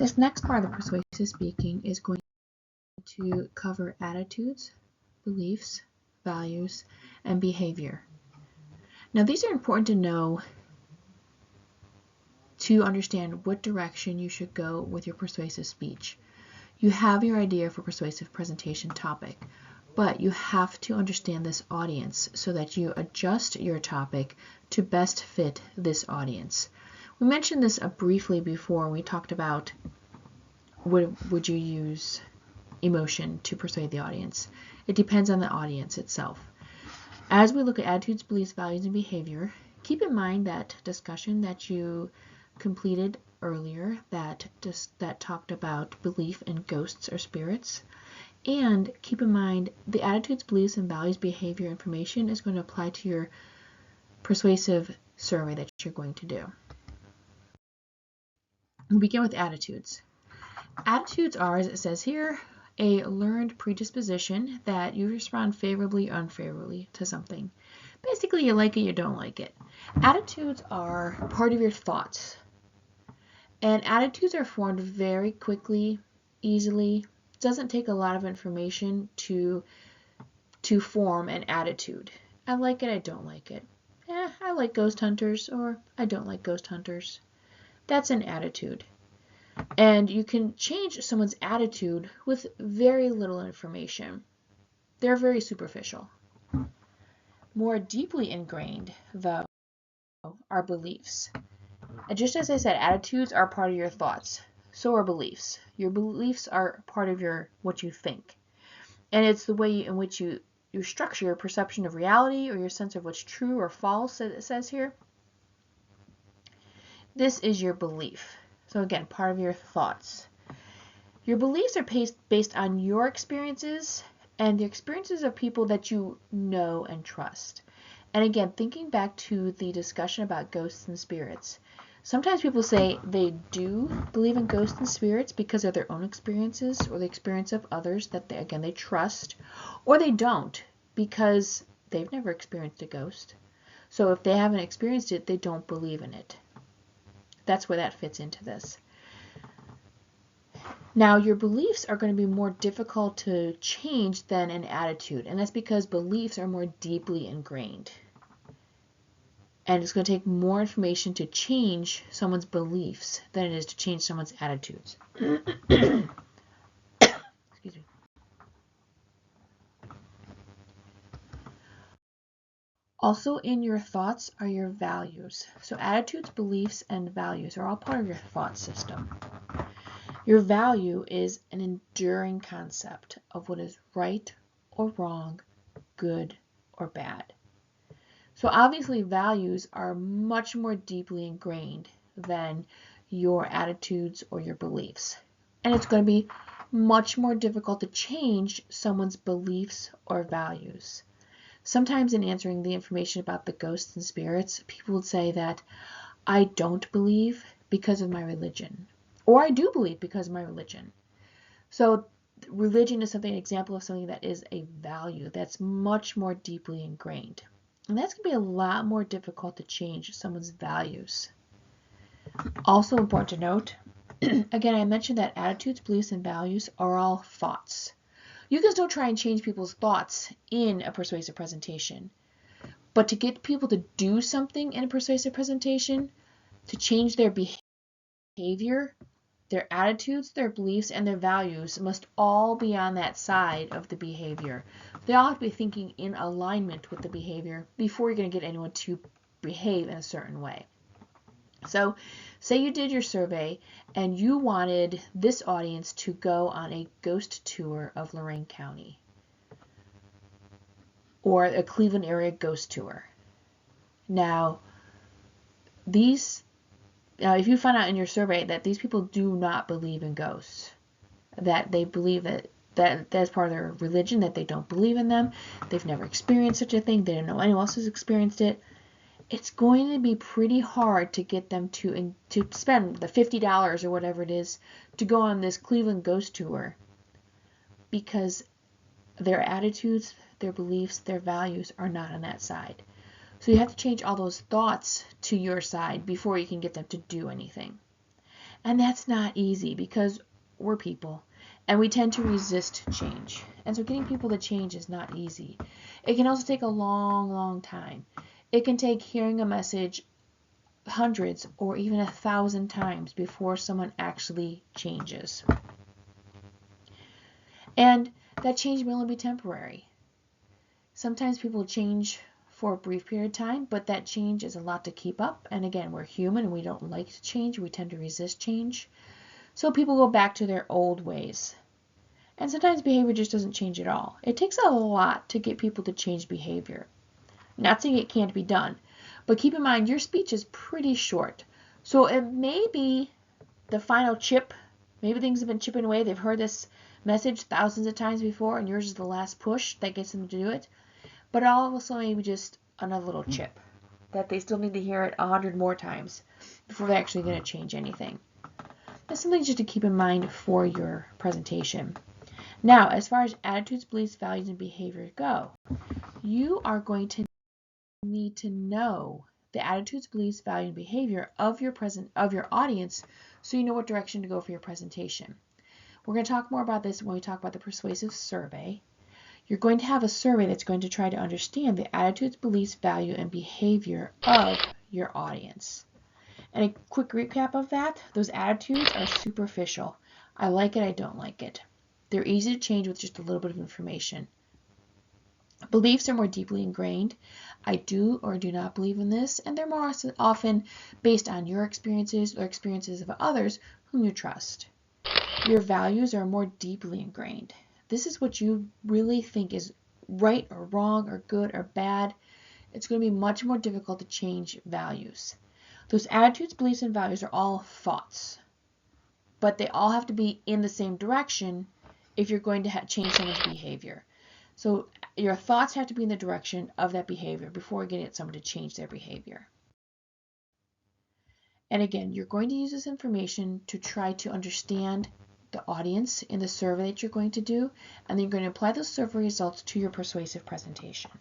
This next part of the persuasive speaking is going to cover attitudes, beliefs, values, and behavior. Now, these are important to know to understand what direction you should go with your persuasive speech. You have your idea for persuasive presentation topic, but you have to understand this audience so that you adjust your topic to best fit this audience. We mentioned this briefly before. We talked about would you use emotion to persuade the audience. It depends on the audience itself. As we look at attitudes, beliefs, values, and behavior, keep in mind that discussion that you completed earlier that talked about belief in ghosts or spirits. And keep in mind the attitudes, beliefs, and values, behavior information is going to apply to your persuasive survey that you're going to do. We'll begin with attitudes. Attitudes are, as it says here, a learned predisposition that you respond favorably or unfavorably to something. Basically, you like it, you don't like it. Attitudes are part of your thoughts. And attitudes are formed very quickly, easily. It doesn't take a lot of information to form an attitude. I like it, I don't like it. I like ghost hunters, or I don't like ghost hunters. That's an attitude. And you can change someone's attitude with very little information. They're very superficial. More deeply ingrained, though, are beliefs. And just as I said, attitudes are part of your thoughts. So are beliefs. Your beliefs are part of what you think. And it's the way in which you structure your perception of reality or your sense of what's true or false, as it says here. This is your belief. So again, part of your thoughts. Your beliefs are based on your experiences and the experiences of people that you know and trust. And again, thinking back to the discussion about ghosts and spirits, sometimes people say they do believe in ghosts and spirits because of their own experiences or the experience of others that they trust, or they don't because they've never experienced a ghost. So if they haven't experienced it, they don't believe in it. That's where that fits into this. Now, your beliefs are going to be more difficult to change than an attitude, and that's because beliefs are more deeply ingrained. And it's going to take more information to change someone's beliefs than it is to change someone's attitudes. Excuse me. Also in your thoughts are your values. So attitudes, beliefs, and values are all part of your thought system. Your value is an enduring concept of what is right or wrong, good or bad. So obviously values are much more deeply ingrained than your attitudes or your beliefs. And it's going to be much more difficult to change someone's beliefs or values. Sometimes in answering the information about the ghosts and spirits, people would say that I don't believe because of my religion, or I do believe because of my religion. So religion is an example of something that is a value that's much more deeply ingrained. And that's going to be a lot more difficult to change someone's values. Also important to note, again, I mentioned that attitudes, beliefs, and values are all thoughts. You can still try and change people's thoughts in a persuasive presentation. But to get people to do something in a persuasive presentation, to change their behavior, their attitudes, their beliefs, and their values must all be on that side of the behavior. They all have to be thinking in alignment with the behavior before you're going to get anyone to behave in a certain way. So say you did your survey and you wanted this audience to go on a ghost tour of Lorain County or a Cleveland area ghost tour. Now, if you find out in your survey that these people do not believe in ghosts, that they believe that that's part of their religion, that they don't believe in them, they've never experienced such a thing, they don't know anyone else has experienced it, it's going to be pretty hard to get them to spend the $50 or whatever it is to go on this Cleveland ghost tour, because their attitudes, their beliefs, their values are not on that side. So you have to change all those thoughts to your side before you can get them to do anything. And that's not easy because we're people and we tend to resist change. And so getting people to change is not easy. It can also take a long, long time. It can take hearing a message hundreds or even 1,000 times before someone actually changes. And that change may only be temporary. Sometimes people change for a brief period of time, but that change is a lot to keep up. And again, we're human and we don't like to change. We tend to resist change. So people go back to their old ways. And sometimes behavior just doesn't change at all. It takes a lot to get people to change behavior. I'm not saying it can't be done, but keep in mind your speech is pretty short. So it may be the final chip. Maybe things have been chipping away. They've heard this message thousands of times before, and yours is the last push that gets them to do it. But also maybe just another little chip that they still need to hear it 100 more times before they're actually going to change anything. That's something just to keep in mind for your presentation. Now, as far as attitudes, beliefs, values, and behavior go, you are going to need to know the attitudes, beliefs, value, and behavior of your audience so you know what direction to go for your presentation. We're going to talk more about this when we talk about the persuasive survey. You're going to have a survey that's going to try to understand the attitudes, beliefs, value, and behavior of your audience. And a quick recap of that, those attitudes are superficial. I like it, I don't like it. They're easy to change with just a little bit of information. Beliefs are more deeply ingrained. I do or do not believe in this, and they're more often based on your experiences or experiences of others whom you trust. Your values are more deeply ingrained. This is what you really think is right or wrong or good or bad. It's going to be much more difficult to change values. Those attitudes, beliefs, and values are all thoughts, but they all have to be in the same direction if you're going to change someone's behavior. So your thoughts have to be in the direction of that behavior before getting at someone to change their behavior. And again, you're going to use this information to try to understand the audience in the survey that you're going to do, and then you're going to apply those survey results to your persuasive presentation.